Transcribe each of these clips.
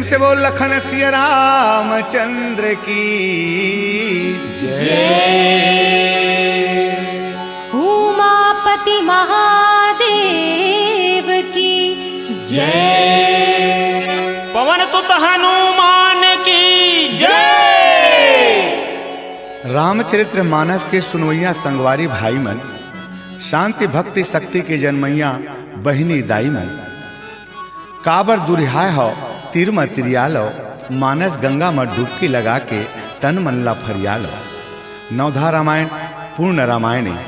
प्रेम से बोल लखन सिया रामचंद्र की जय। उमापति महादेव की जय। पवन सुत हनुमान की जय। रामचरित्र मानस के सुनवैया संगवारी भाई मन, शांति भक्ति शक्ति के जन्मैया बहिनी दाई मन, काबर दुरिहाय हो तीर म तिरियालो, मानस गंगा में डुबकी लगा के तन मन ला फरियालो। नवधा रामायण पूर्ण रामायण है,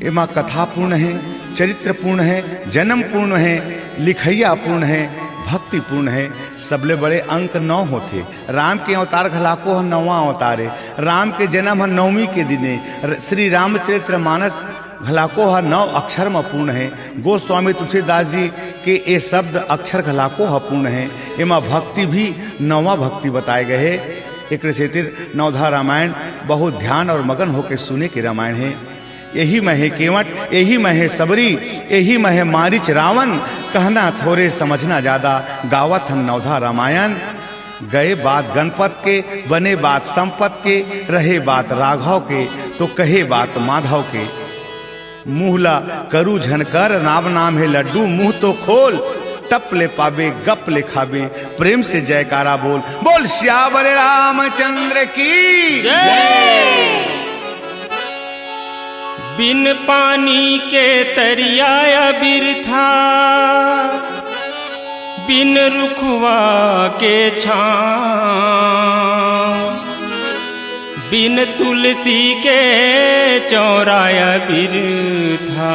एमा कथा पूर्ण है, चरित्र पूर्ण है, जन्म पूर्ण है, लिखैया पूर्ण है, भक्ति पूर्ण है। सबले बड़े अंक 9 होते। राम के अवतार घलाको ह 9वां अवतार है। राम के जन्म ह 9वीं के दिने। श्री रामचरित्र मानस घलाको ह 9 अक्षर में पूर्ण है। गोस्वामी तुलसीदास जी के ये शब्द अक्षर घलाको ह पूर्ण है। एमा भक्ति भी 9वां भक्ति बताए गए है। एक सेतिर नवधा रामायण बहुत ध्यान और मगन होकर सुने के रामायण है। यही में है केवट, यही में है सबरी, यही में है मारिच रावण, कहना थोड़े समझना ज्यादा, गावत हम नवधा रामायण। गए बात गणपत के, बने बात संपत के, रहे बात राघव के, तो कहे बात माधव के। मुहला करू झनकर, नाम है लड्डू, मुंह तो खोल, टप ले पाबे गप ले खाबे, प्रेम से जयकारा बोल, बोल श्यावर रामचंद्र की जय। बिन पानी के तरिया बिरथा, बिन रुखवा के छाँव, बिन तुलसी के चौराया बिरथा,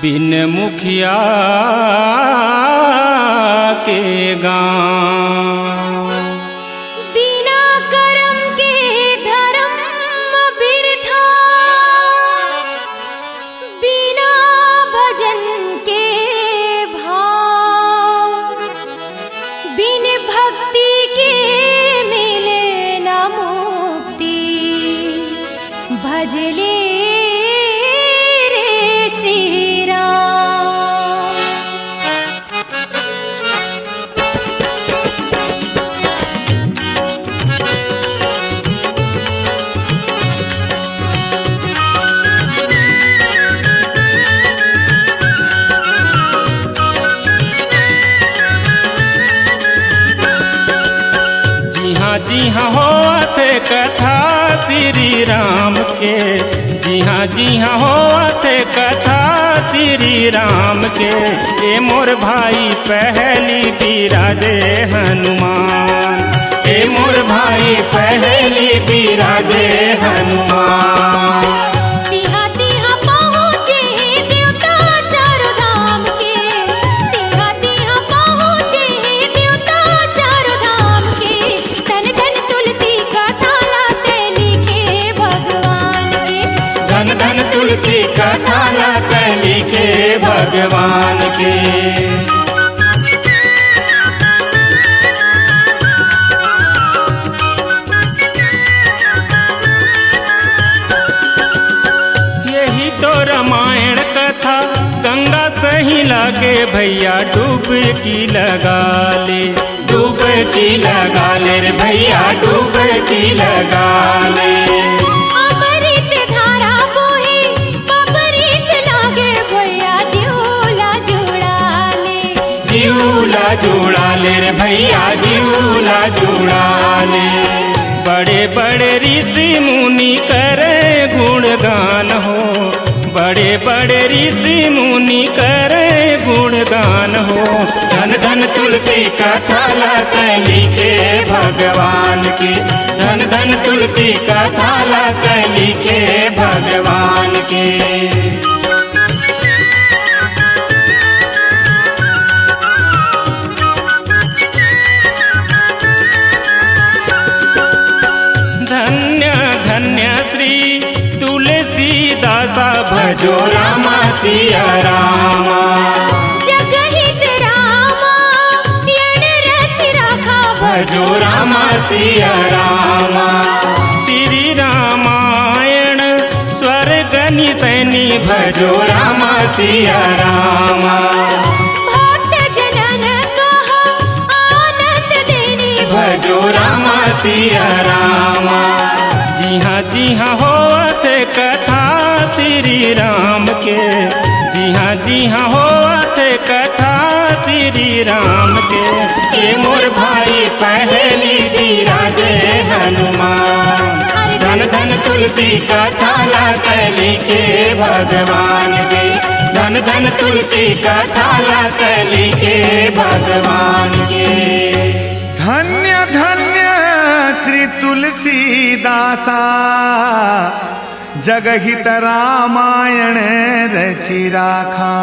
बिन मुखिया के गाँव। बिना कर्म के धर्म बिरथा, बिना भजन के भाव, बिन भक्ति के मिले न मुक्ति, भजले रे श्री राम। जी हाँ होत कथा श्री राम के, जी हाँ होत कथा श्री राम के। ए मोर भाई पहली बिराजे हनुमान, ए मोर भाई पहली बिराजे हनुमान। तिहा तिहा पहुँचे देवता चारों धाम के, तिहा तिहा पहुँचे देवता चारों धाम के। धन धन तुलसी कथा लाते लिखे भगवान के, धन धन तुलसी कथा लाते लिखे भगवान के। यही तो रामायण कथा गंगा सही लागे भैया, डुबकी लगा ले, डुबकी लगा ले रे भैया, डुबकी लगा ले। अमृत धारा बोहे अमृत लागे भैया, झूला जुड़ा ले, झूला जुड़ा ले रे भैया, झूला जुड़ा ले। बड़े बड़े ऋषि मुनि करे गुणगान हो, बड़े बड़े ऋषि मुनि करे गुणगान हो। धन धन तुलसी कथा लाते लिखे भगवान के, धन धन तुलसी कथा लाते लिखे भगवान के। धन्य धन्य श्री तुलसीदासा, भजो रामा सिया रामा। जगहित रामा यण रच राखा, भजो रामा सिया रामा। श्री रामायण स्वर्ग निसैनी, भजो रामा सिया रामा। भक्त जनन कहा सिया रामा। जी हाँ होवत कथा श्री राम के, जी हाँ होवत कथा श्री राम के। ए मोर भाई पहली बिराजे हनुमान, धन धन तुलसी कथा लाके लिखे भगवान जी, धन धन तुलसी कथा लाके लिखे भगवान के। धन्य धन्य श्री तुलसीदासा, जगहित रामायण रचि राखा।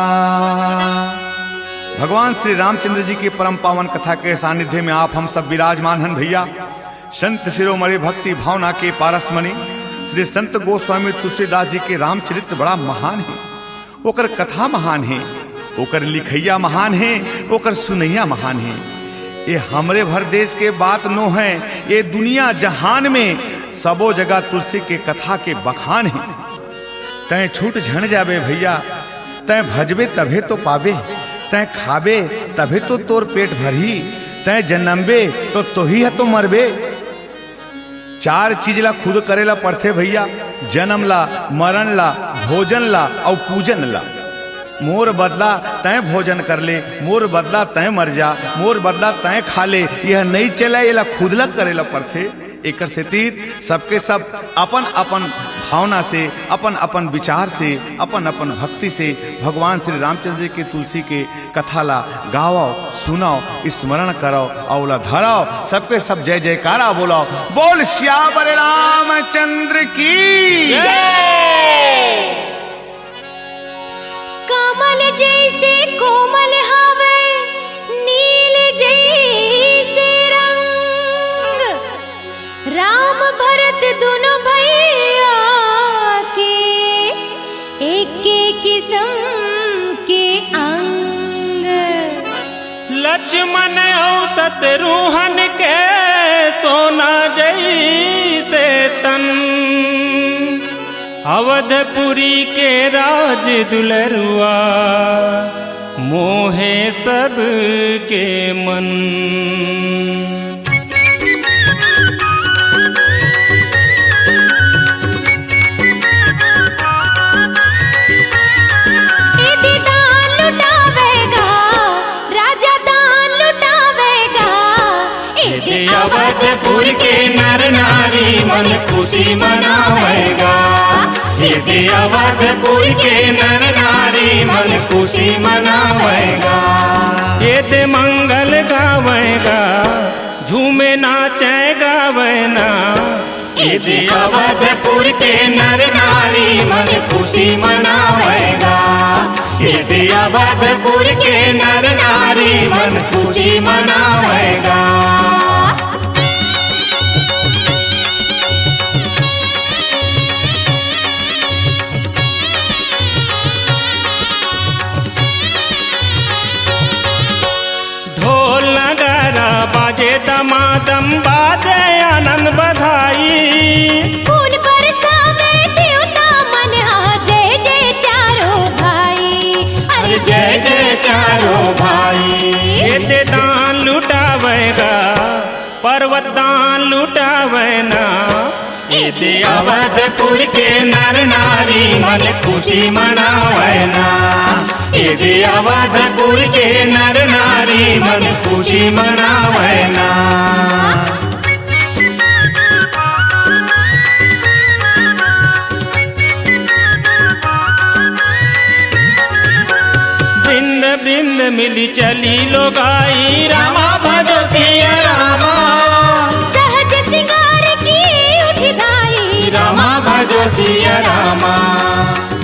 भगवान श्री रामचंद्र जी की परम पावन कथा के सानिध्य में आप हम सब विराजमान हैं भैया। संत शिरोमणि भक्ति भावना के पारसमणि श्री संत गोस्वामी तुलसीदास जी के रामचरित्र बड़ा महान है। ओकर कथा महान है, ओकर लिखैया महान है, ओकर सुनैया महान है। ये हमरे भर देश के बात नो है, ये दुनिया जहान में सबो जगह तुलसी के कथा के बखान है। तय छूट झन जाबे भैया, तय भजबे तभे तो पाबे, तय खाबे तभे तो तोर पेट भरही, तय जन्मबे तो ही है तो मरबे। चार चीज ला खुद करेला पड़थे भैया, जन्म ला, मरण ला, भोजन ला और पूजन ला। मोर बदला तय भोजन कर ले, मोर बदला तय मर जा, मोर बदला तय खा ले, यह नहीं चला, ये ला खुद ला करेला पड़थे। एकर से तीर सबके सब अपन अपन भावना से, अपन अपन विचार से, अपन अपन भक्ति से भगवान श्री रामचंद्र जी के तुलसी के कथा ला गाओ, सुनाओ, स्मरण करो, औला धराओ, सबके सब जय जयकारा बोलाओ। बोल श्यावर रामचंद्र की कमल जैसे कोमल हवे, नील जैसे रंग, राम भरत दोनों भैया के एक किस्म के अंग। लक्ष्मण और शत्रुघ्न के सोना जैसे तन, अवधपुरी के राज दुलरुआ मोहे सब के मन। यदि दान लुटावेगा राजा, दान लुटावेगा, यदि अवधपुर के नर नारी मन खुशी मनावेगा, यदि अवधपुर के नर नारी मन खुशी मनावेगा। यदि मंगल गावेगा, झूमे नाचे गावेना, यदि अवधपुर के नर नारी मन खुशी मनावेगा, यदि अवधपुर के नर नारी मन खुशी मनावेगा। ढोल नगारा बाजे दमादम बाजे आनंद बधाई, फूल बरसावे देवता मन, जय जय चारों भाई, अरे जय जय चारों भाई। ये दान लुटावेगा, पर्वत दान लुटावेना, यदि अवधपुर के नर नारी मन खुशी मनावेना, यदि अवधपुर के नर नारी मन खुशी मनावेना। बिंद बिंद मिली चली लोगाई, रामा भजो सिया रामा, सहज सिंगार की उठी धाई, रामा भजो सिया रामा।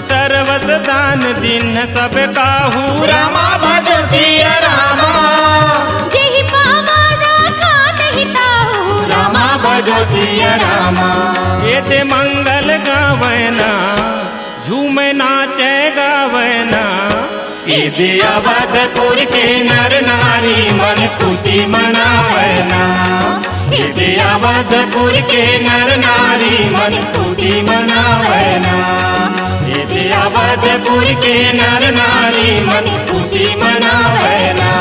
सर्वस दान दिन सब काहू, रामा भजो सिया रामा, जेहि पावा राखा नहीं ताहू, रामा भजो सिया रामा। ये मंगल गावना, झूमे नाचे गावना, यदि अवधपुर के नर नारी मन खुशी मनावेना, यदि अवधपुर के नर नारी मन खुशी मनावेना, यदि अवधपुर के नर नारी मन खुशी मनावेना।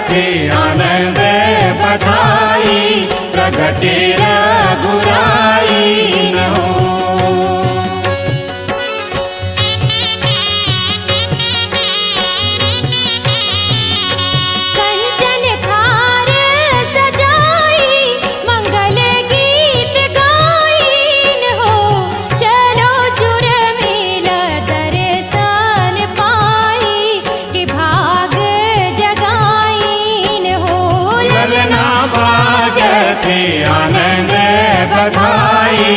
थे आनंद बधाई, प्रगटे रघुराई न हो। कंचन थार सजाई, मंगल गीत गाइन हो, चलो जुर्मिल दर्शन पाई, कि भाग जगाइन हो। ललना बाजते आनंद बधाई,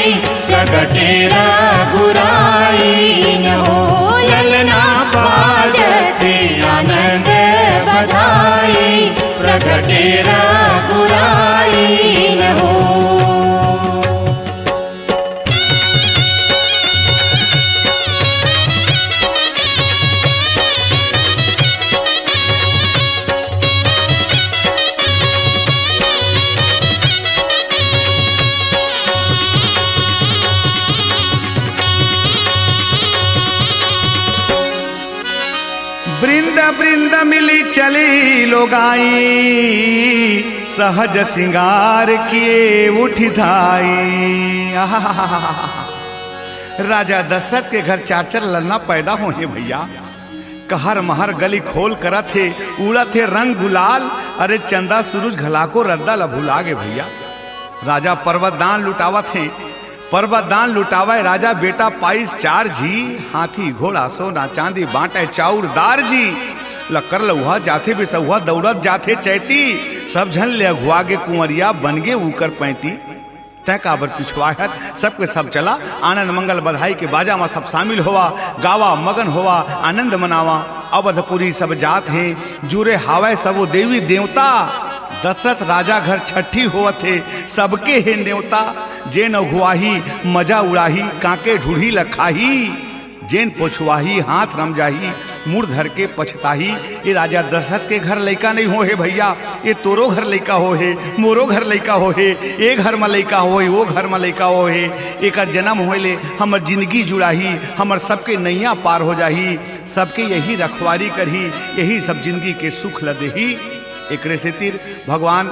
प्रगटे रघुराई न हो। ललना बाजते आनंद बधाई, प्रगटे रघुराई न हो। बृंद बृंद मिली चली लोगाई, सहज सिंगार किए उठी धाई। राजा दशरथ के घर चार चार ललना पैदा होए भैया। कहर महर गली खोल करा थे, उड़ा थे रंग गुलाल, अरे चंदा सूरज घला को रद्दा लभुला गे भैया। राजा पर्वत दान लुटावा थे, पर्वत दान लुटावे राजा बेटा पाइस चार जी, हाथी घोड़ा सोना चांदी बांटे चाउर दार जी। लक्कर लउहा जाथे बिसहुआ दौड़त जाथे चैती, सब झन ले अघुआ गे कुंवरिया बन गे ऊकर पैती। तय काबर पिछवाहत सबके सब चला, आनंद मंगल बधाई के बाजा में सब शामिल होवा, गावा मगन होवा आनंद मनावा। अवधपुरी सब जात हैं, जुरे हावे सबो देवी देवता। दशरथ राजा घर छठी हुआ थे, सबके हे न्योता। जेन अघुआही मजा उड़ाही, काके ढूढ़ी लखाही, जेन पोछवाही हाथ रम जाही, मुड़ धर के पछताही। ये राजा दशरथ के घर लइका नहीं हो हे भैया, ये तोरो घर लइका हो हे, मोरो घर लइका हो हे, ए घर में लइका हो हे, वो घर में लइका हो हे। एक जन्म होले हमर जिंदगी जुड़ाही, हमर सबके नैया पार हो जाही, सबके यही रखवारी करही, यही सब जिंदगी के सुख लदेही। एक से तीर भगवान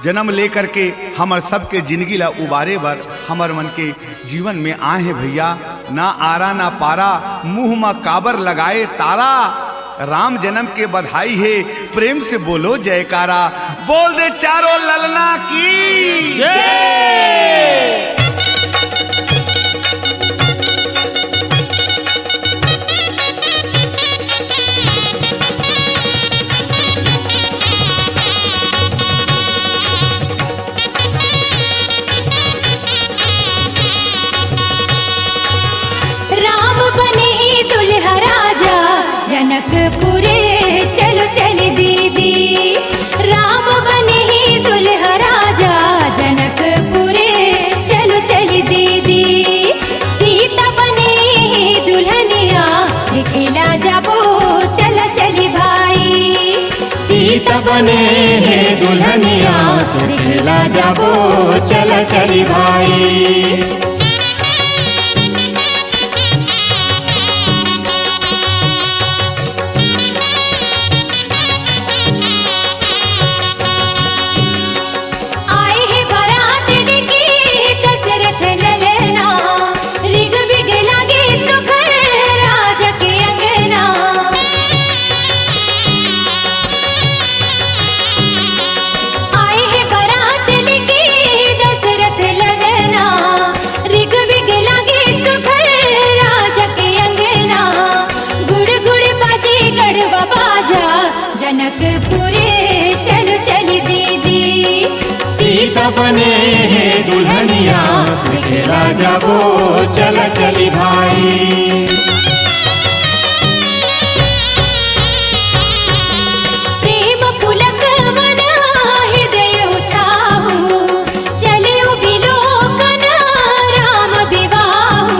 जन्म लेकर के हमर सबके जिंदगी ला उबारे बर हमर मन के जीवन में आए हैं भैया। ना आरा ना पारा, मुंह में काबर लगाए तारा। राम जन्म के बधाई है, प्रेम से बोलो जयकारा। बोल दे चारों ललना की जय। जनकपुरे चलो चल दीदी, राम बने ही दुल्हा राजा। जनकपुरे चलो चल दीदी, सीता बने ही दुल्हनिया। दिखला जाबो चल चली भाई, सीता बने हे दुल्हनिया। दिखला जाबो चल चली भाई। जनकपुरे चलो चल दीदी, सीता बने हे दुल्हनिया। दिखला जाबो चल चली भाई। प्रेम पुलक मना हृदय उछाहु, चले बिलोकन राम विवाहु।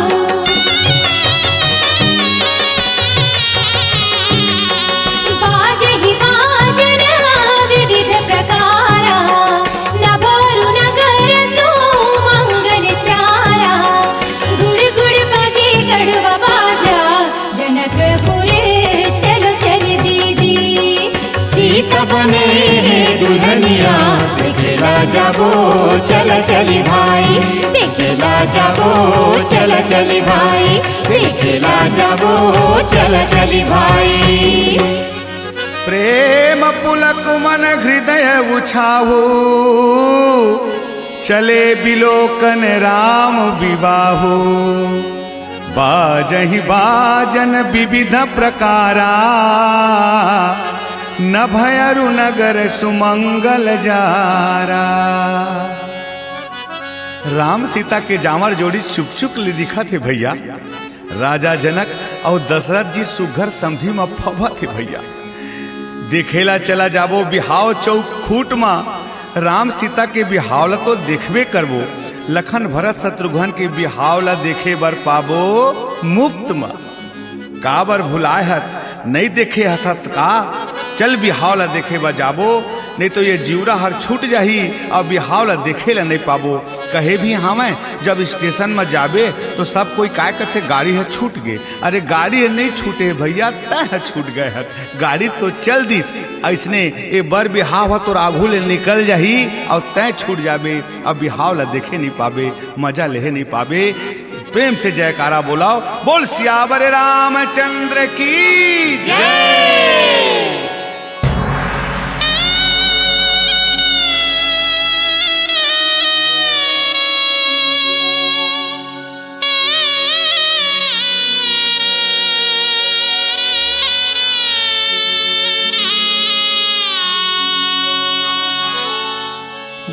बाजहि बाजन विविध प्रकारा, नभरु नगर सो मंगल चारा। गुड़ गुड़ बाजे गढ़वा बाज, बने है दुल्हनिया देखेला जाबो चल चली भाई देखेला जाबो चल चली भाई देखेला जाबो चल चली भाई प्रेम पुलक मन हृदय उछाहू चले बिलोकन राम विवाहो बाजहि बाजन विविध प्रकारा न भयरु नगर सुमंगल जारा। राम सीता के जामर जोड़ी चुक चुक ले दिखा थे भैया। राजा जनक और दशरथ जी सुघर समधी में फवा थे भैया। देखेला चला जाबो बिहाव चौक खूट मा राम सीता के बिहावला तो देखबे करबो लखन भरत शत्रुघ्न के बिहावला देखे बर पाबो मुफ्त मा काबर भुलाए हत नहीं देखे हथत का चल बिहावला देखे बा जाबो नहीं तो ये जीवरा हर छूट जाही और बिहावला देखे ला नहीं पाबो। कहे भी हमें जब स्टेशन में जाबे तो सब कोई काय कहते गाड़ी है छूट गए। अरे गाड़ी है नहीं छूटे भैया तय छूट गए है गाड़ी तो चल दिस ऐसने ये बर बिहाव है तो आघू ले निकल जाही और तय छूट जाबे अब बिहावला देखे नहीं पाबे मजा ले नहीं पाबे। प्रेम से जयकारा बोलाओ बोल सियावर रामचंद्र की जय।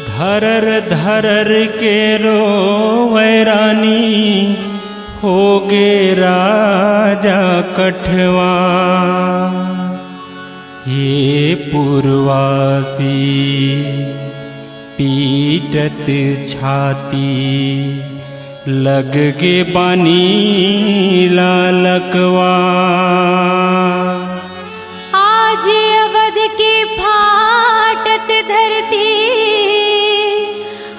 धरर धरर के रोवे रानी होगे राजा कठवा ये पूर्वासी पीटत छाती लग गे बानी लालकवा। आज अवध की फाटत धरती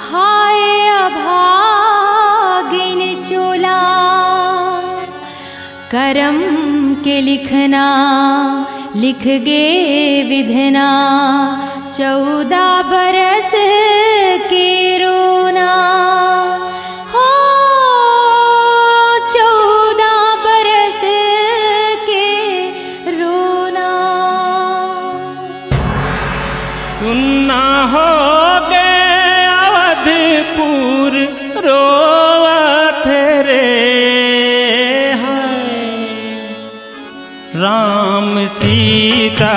हाय अभागिन चोला करम के लिखना लिख गे विधना 14 बरस के रोना हो 14 बरस के रोना। सुनना हो गए अवधपुर रोवत रे राम सीता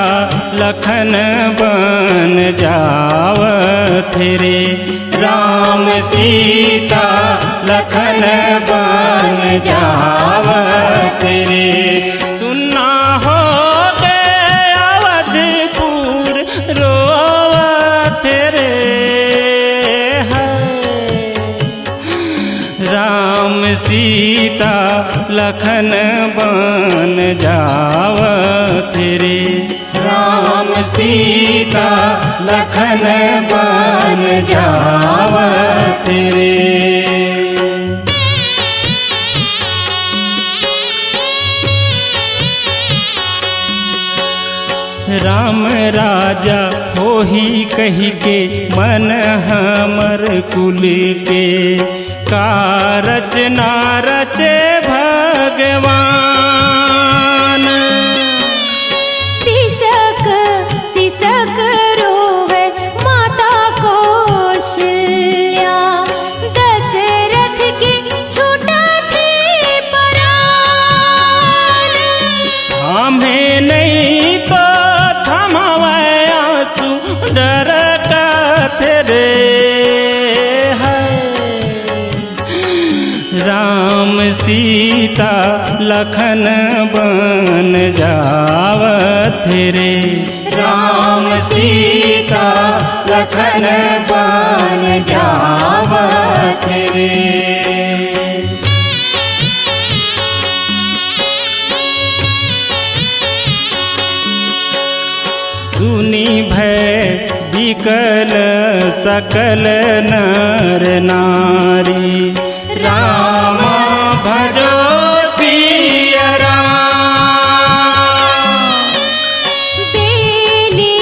लखन बन जावत रे राम सीता लखन बन जावत रे। सुनना हो गए अवधपुर रोवत रे राम सीता लखन बन जावत रे राम सीता लखन बन जावत रे। राम राजा हो ही कही के मन हमर कुल के का रचना रचे भगवान। सिसक सिसक रोवे माता कौशल्या दशरथ की छूटा थी परान। हमें नहीं तो थमावे आंसू डर थे राम सीता लखन बन जावत रे राम सीता लखन बन जावत रे। सुनी भय विकल सकल नर नारी राम भजो सिया राम। बेली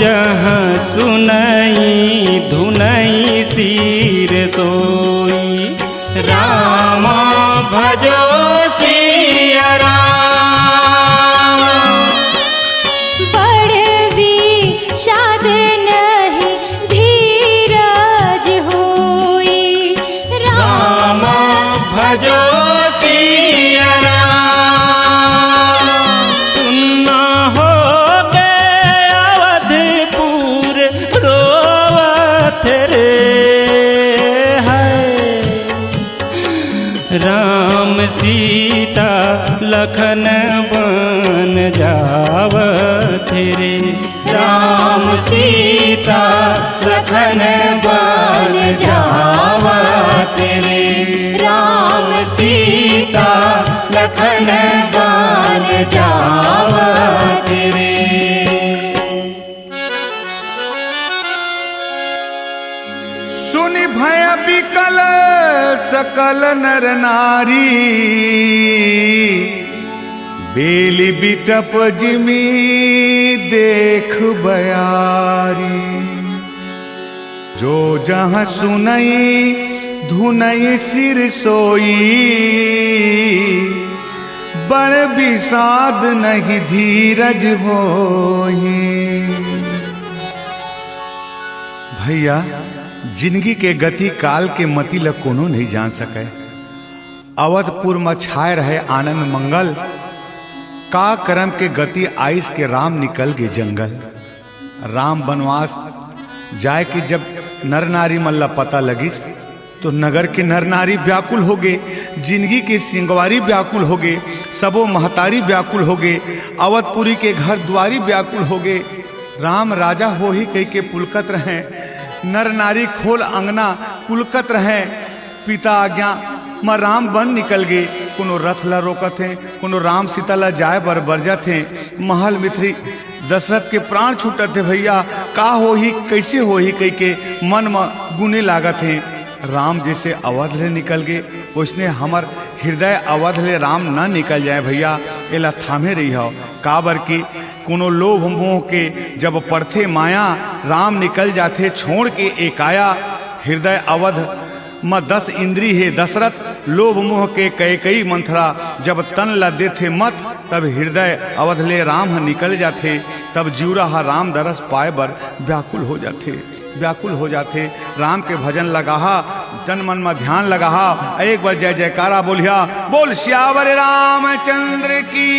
जहाँ सुनई धुनई सिर सोई। राम भजो सिया राम। बड़वी शाद नहीं धीरज होई। राम भजो सिया राम। सुनना हो गए अवधपुर रोवत रे राम सीता लखन बन जावत रे। राम सीता लखन बन जावत रे। राम सीता लखन बन जावत रे। सुनि भय बिकल सकल नर नारी बेली बिटप जिमी देख बयारी। जो जहाँ सुनई धुनई सिर सोई बड़ विषाद नहीं धीरज होई। भैया जिंदगी के गति काल के मति ल कोनो नहीं जान सके। अवधपुर में छाए रहे आनंद मंगल का कर्म के गति आइस के राम निकल गए जंगल। राम वनवास जाए कि जब नर नारी मल्ला पता लगिस तो नगर के नर नारी व्याकुल हो गए। जिंदगी के सिंगवारी व्याकुल हो गए। सबो महतारी व्याकुल हो गए। अवधपुरी के घर द्वारी व्याकुल हो गए। राम राजा हो ही कह के पुलकत रहे। नर नारी खोल अंगना पुलकत रहे। पिता आज्ञा माँ राम बन निकल गए। कोनो रथ ला रोकत हैं, कोनो राम सीता ला जाए बर बरजत हैं। महल मिथरी दशरथ के प्राण छूटत थे। भैया का हो ही कैसे हो ही कह के मन में गुने लागत हैं। राम जैसे अवध ले निकल गए उसने हमर हृदय अवध ले राम ना निकल जाए। भैया एला थामे रही हो काबर की कोनो लोभ मोह के जब पड़थे माया राम निकल जाते छोड़ के एकाया। हृदय अवध म 10 इंद्री है दशरथ लोभ मोह के कई मंथरा जब तन ला देथे मत तब हृदय अवध ले राम निकल जाते। तब जीवरा राम दरस पाए बर व्याकुल हो जाते। राम के भजन लगाहा तन मन में ध्यान लगाहा। एक बार जय जयकारा बोलिया बोल श्यावर रामचंद्र की।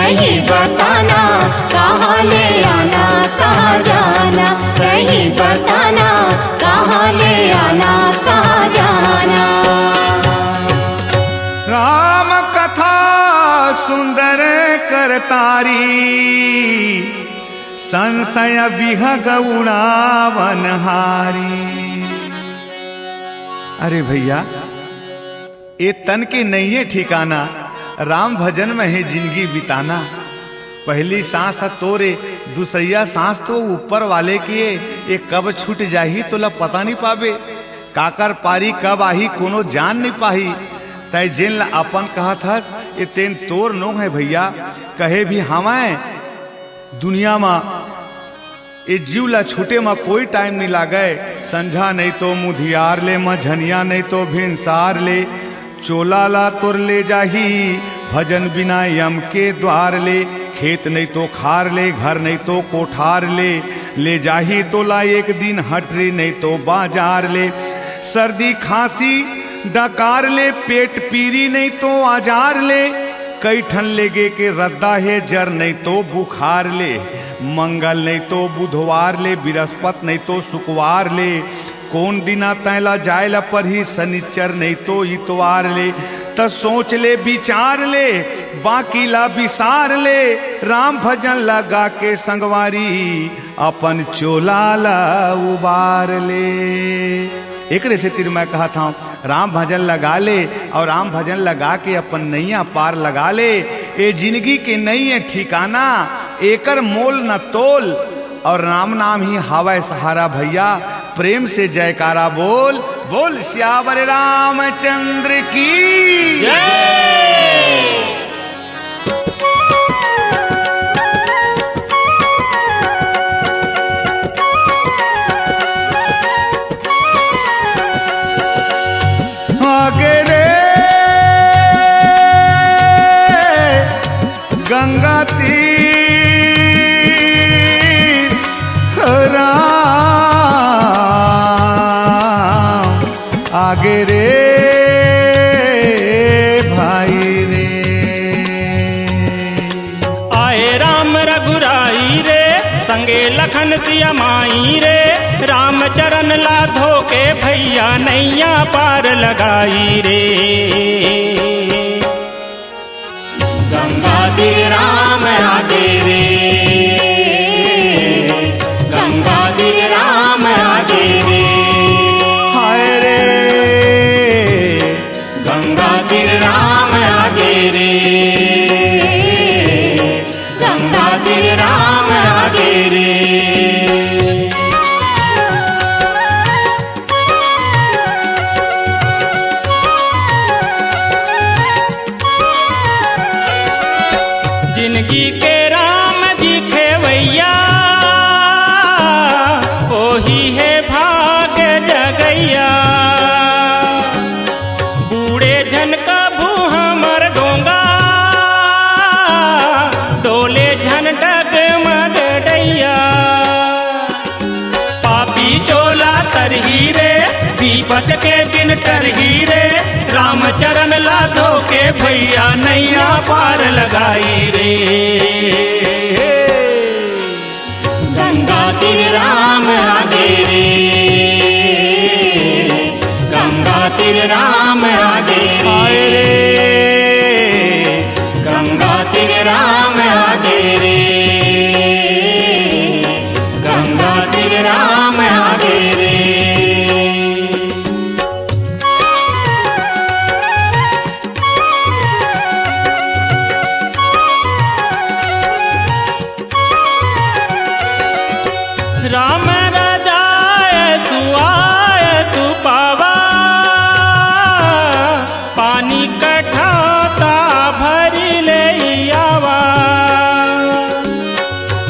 कहीं बताना कहाँ ले आना कहाँ जाना, कहीं बताना कहाँ ले आना कहाँ जाना। राम कथा सुंदर करतारी संशय विहग उड़ावनहारी। अरे भैया ये तन के नहीं है ठिकाना, राम भजन में है जिंदगी बिताना। पहली सांस है तोरे दूसरिया सांस तो ऊपर वाले की है, ये कब छूट जाही तो ला पता नहीं पावे, काकर पारी कब आही कोनो जान नहीं पाही। तय जिन ला अपन कहत हस ये तेन तोर नो है भैया, कहे भी हमाए दुनिया में ये जीव ला छूटे में कोई टाइम नहीं लागे। संझा नहीं तो मुधियार ले, मझनिया नहीं तो भिनसार ले, चोला ला तुर ले जाही भजन बिना यम के द्वार ले, खेत नहीं तो खार ले, घर नहीं तो कोठार ले जाही तो ला एक दिन हटरी नहीं तो बाजार ले, सर्दी खांसी डकार ले, पेट पीरी नहीं तो आजार ले, कई ठन लेगे के रद्दा है जर नहीं तो बुखार ले, मंगल नहीं तो बुधवार ले, बृहस्पति नहीं तो शुक्रवार ले, कौन दिना तैला जायला पर ही शनिचर नहीं तो इतवार ले, त सोच ले विचार ले बाकी ला विसार ले, राम भजन लगा के संगवारी अपन चोला ला उबार ले। एक से तिर मैं कहा था राम भजन लगा ले और राम भजन लगा के अपन नैया पार लगा ले। ये जिंदगी के नहीं है ठिकाना, एकर मोल न तोल और राम नाम ही हवा सहारा भैया। प्रेम से जयकारा बोल बोल श्यावर रामचंद्र की जय। आगे रे गंगा तीर राम, आगे रे भाई रे। आए राम रघुराई रे संगे लखन सिया माई रे, राम चरण ला धोके भैया नैया पार लगाई रे। गंगा तीर राम आगे रे, गंगा तीर राम आगे रे, हाय रे गंगा तीर राम आगे रे, गंगा तीर राम आगे रे। जिंदगी के राम जी खेवैया ओही है भाग जगैया, बूढ़े झन का भू हमर डोंगा डोले झन डगमग डैया, पापी चोला तरही रे दीपक के दिन तरही रे, राम चरण ला धोके भैया नैया पार लगाई रे। गंगा तीर राम आगे रे, गंगा तीर राम आगे रे, गंगा तीर राम आगे रे, गंगा तीर राम आगे रे। राम राजाय तू आय तू पावा, पानी कठाता भरी ले आवा,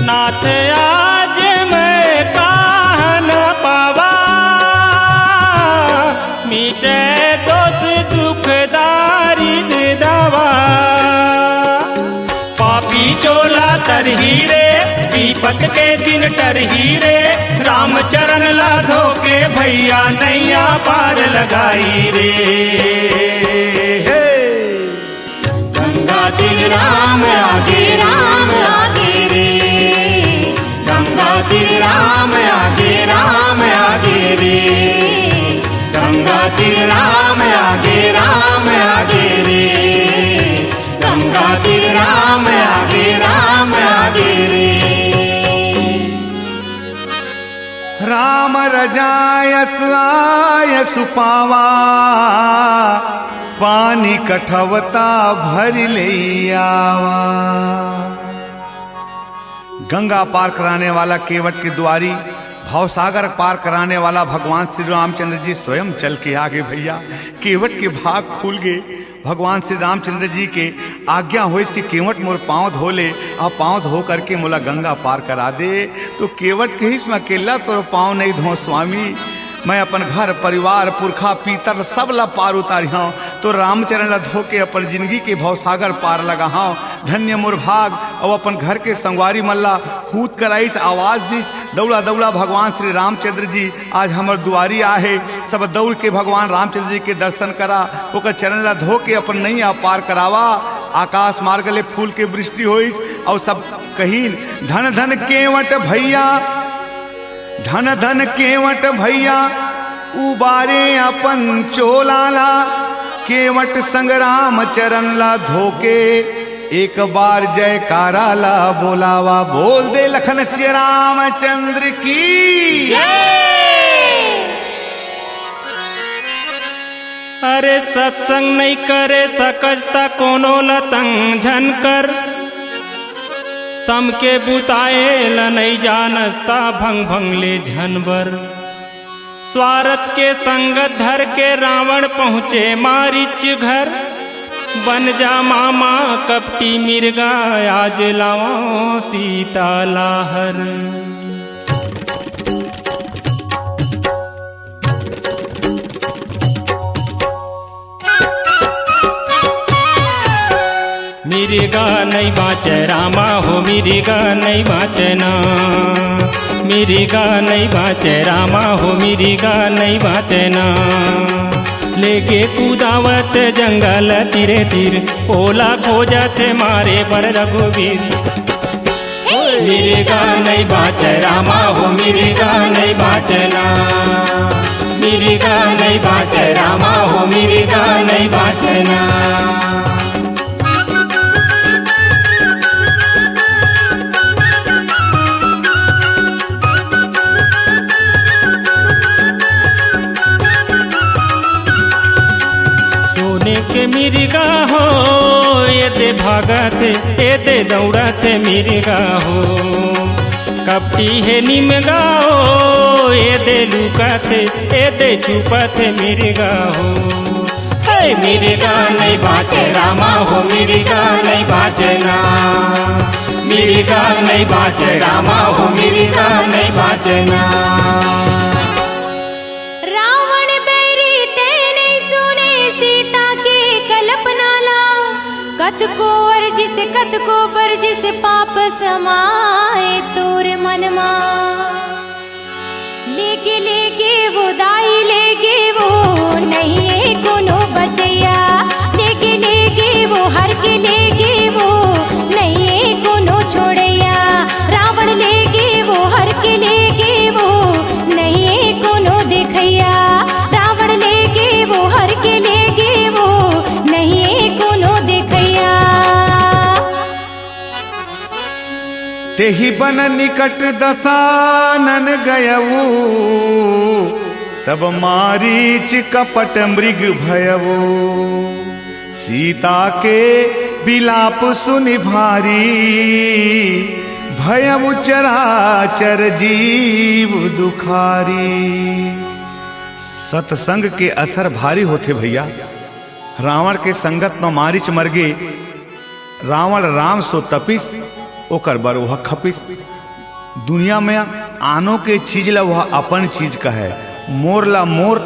नाथ आज मैं काह न पावा, मीटे दोष दुखदारी दावा, पापी चोला तरही रे दीपक के दिन तरही रे, राम चरण ला धोके भैया नैया पार लगाई रे। गंगा तीर राम आगे रे, गंगा तीर राम आगे रे, गंगा तीर राम आगे रे, गंगा तीर राम आगे रे। राम रजायस आयस पावा, पानी कठवता भर ले आवा। गंगा पार कराने वाला केवट के द्वारी, भवसागर पार कराने वाला भगवान श्री रामचंद्र जी स्वयं चल के आगे भैया। केवट के भाग खुल गए। भगवान श्री रामचंद्र जी के आज्ञा हो इसके केवट मोर पाँव धो ले, और पाँव धो करके मोला गंगा पार करा दे। तो केवट के हिस्म अकेला तो पाँव नहीं धो स्वामी, मैं अपन घर परिवार पुरखा पीतर सब ला पार उतारिया। तो रामचरण ला धो के अपन जिंदगी के भवसागर पार लगा। धन्य मोर भाग। और अपन घर के संगवारी मल्ला हूत कराइस, आवाज दिस, दौड़ा दौड़ा भगवान श्री रामचंद्र जी आज हमर दुआरी आहे। सब दौड़ के भगवान रामचंद्र जी के दर्शन करा, ओकर चरण ला धो के अपन नैया पार करावा। आकाश मार्ग ले फूल के वृष्टि होइस, और सब कहीन धन धन केवट भैया, धन धन केवट भैया उबारे अपन चोलाला। केवट संग्राम चरण ला धोके एक बार जयकारा ला बोलावा। बोल दे लखन श्री रामचंद्र की अरे सत्संग नहीं करे सकजता कोनो लतंग झनकर, सम के बुताए ल नहीं जानस्ता भंग भंग ले झनबर। स्वार्थ के संगत धर के रावण पहुँचे मारीच घर, बन जा मामा कपटी मिर्गा आज लाओ सीता लाहर। मिर्गा नहीं बाँचे रामा हो, मिर्गा नहीं बाँचना, मिर्गा नहीं बाँचे रामा हो, मिर्गा नहीं बाँचना। लेके कूदावत जंगल तीरे तीर, ओला खोजत मारे पर रघुवीर। मिर्गा नहीं बाँचे रामा हो, मिर्गा नहीं बाँचना, मिर्गा नहीं बाँचे रामा हो, मिर्गा नहीं बाँचना। के मिर्गा हो ये दे भागत ये दे दौड़त मिर्गा हो, कपटी है निमगा हो ये दे लुकत ये दे छुपत मिर्गा हो। मिर्गा नहीं बाँचे रामा हो, मिर्गा नहीं बाँचना, मिर्गा नहीं बाँचे रामा हो, मिर्गा नहीं बाँचना। कत को अर्ज से कत को बर्ज से पाप समाए तोर मन मा। लेके लेके वो दाई लेके वो नहीं कोनो बचैया, लेके लेके वो हर के लेके वो नहीं कोनो छोड़ैया। रावण लेके वो हर के लेके वो नहीं कोनो देखैया, रावण लेके वो हर के लेके वो नहीं कोनो देखैया। तेहि बन निकट दसानन गयऊ, तब मारीच कपट मृग भयऊ। सीता के बिलाप सुनि भारी, भयऊ चराचर जीव दुखारी। सत्संग के असर भारी होते भैया। रावण के संगत में मारीच मर गे। रावण राम सो तपिस, ओकर बर वह खपिस। दुनिया में आनो के चीज ला वह अपन चीज का है। मोर ला मोर,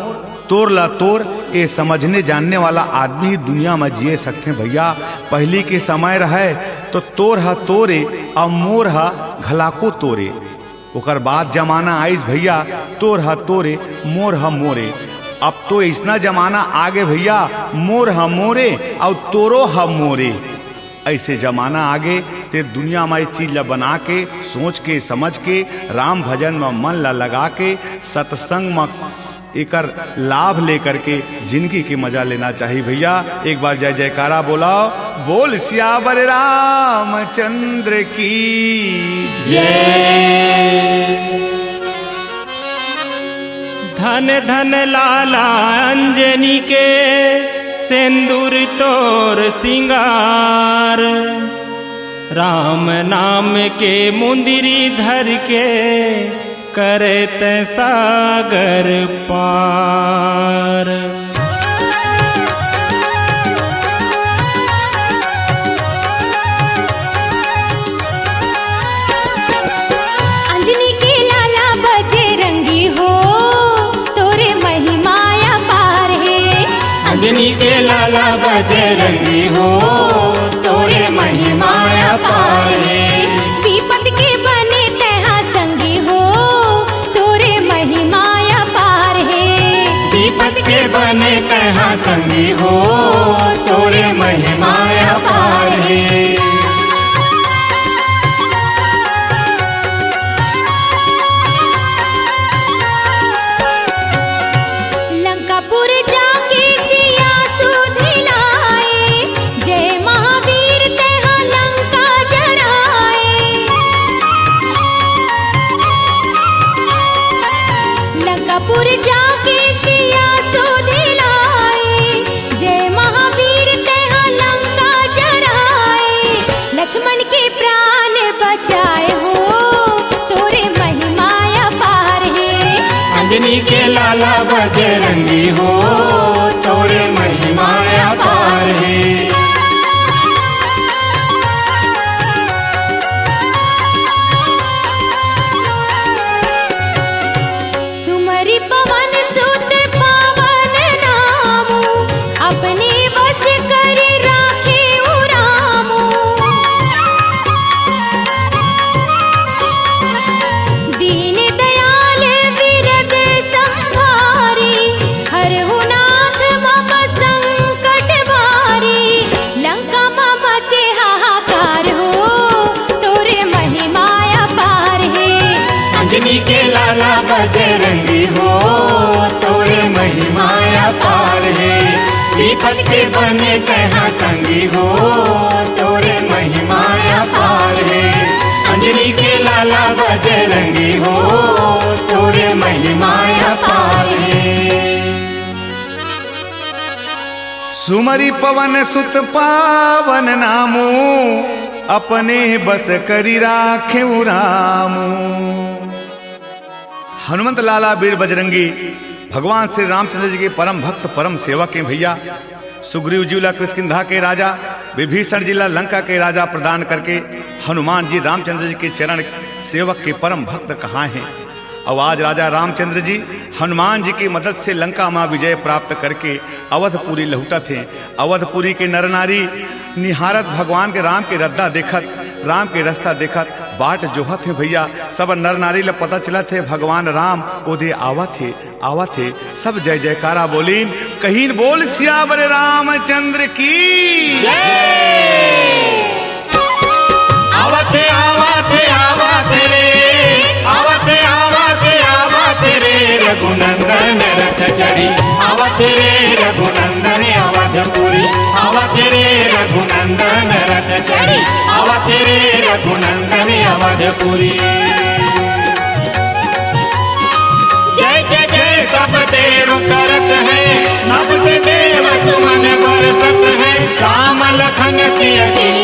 तोर ला तोर, ये समझने जानने वाला आदमी ही दुनिया में जिए सकते हैं भैया। पहले के समय रहे तो तोर हा तोरे और मोर हा घलाको तोरे। ओकर बाद जमाना आइस भैया, तोर हा तोरे मोर हा मोरे। अब तो इतना जमाना आगे भैया, मोर हा मोरे और तोरो हा मोरे। ऐसे जमाना आगे ते दुनिया में चीज ला बना के सोच के समझ के राम भजन में मन ला लगा के सत्संग में एकर लाभ लेकर के जिंदगी की मजा लेना चाहिए भैया। एक बार जय जयकारा बोलाओ, बोल सियावर रामचंद्र की जय। धन धन लाला अंजनी के सिंदूर तोर सिंगार, राम नाम के मुंदिरी धर के करत सागर पार। अंजनी के लाला बजरंगी हो, तोरे महिमाया पार है। अंजनी के लाला बजरंगी हो, तोरे महिमाया पार है। विपद के बने तहा संगी हो, तोरे महिमाया पार है। विपद के बने तहाँ संगी हो, तोरे महिमाया पार है। लंकापुर जाके सिया सुधिलाए, जय महावीर तहा लंका जराए। लंकापुर जाके सिया सुधिलाए, जय महावीर तहा लंका जराए। लक्ष्मण के प्राण बचाए हो, तोरे महिमाया पार है। अंजनी के लाला बजरंगी हो, तोरे महिमाया पार है। सुमरि पवन सुत पावन नामु, अपने वश कर राखे उरामु। दीन दयाल विरद संभारी, हरहु नाथ मम संकट भारी। लंका मम चे हाहाकार हो, तोरे महिमाया पार है। अंजनी के लाला बजरंगी हो, तोरे महिमाया पार है। विपद के बने तहाँ संगी हो, तोरे महिमाया पार है। अंजनी के लाला बजरंगी हो, तोरे महिमाया पार है। सुमरि पवन सुत पावन नामू, अपने बस करी राखे रामू। हनुमंत लाला वीर बजरंगी भगवान श्री रामचंद्र जी के परम भक्त परम सेवक हैं भैया। सुग्रीव जी ला किष्किंधा के राजा, विभीषण जी ला लंका के राजा प्रदान करके हनुमान जी रामचंद्र जी के चरण सेवक के परम भक्त कहाँ हैं। अब आज राजा रामचंद्र जी हनुमान जी की मदद से लंका में विजय प्राप्त करके अवधपुरी लौटत हैं। अवधपुरी के नर नारी निहारत भगवान के राम के रद्दा देखत, राम के रास्ता देखत बाट जोहत है भैया। सब नर नारी ला पता चला थे भगवान राम ओदे आवा थे। सब जय जयकारा बोलीन, कहीं बोल सियावर रामचंद्र की आवते आवते आवते रे, आवते आवते आवते रे, रघुनंदन रथ चढ़ी। आवते रे रघुनंदन अवधपुरी, आवते रे रघुनंदन रथ चढ़ी। आवते रे रघुनंदन अवधपुरी। जय जय जय सब देव करत है, नभ से देव सुमन बरसत है। राम लखन सिया की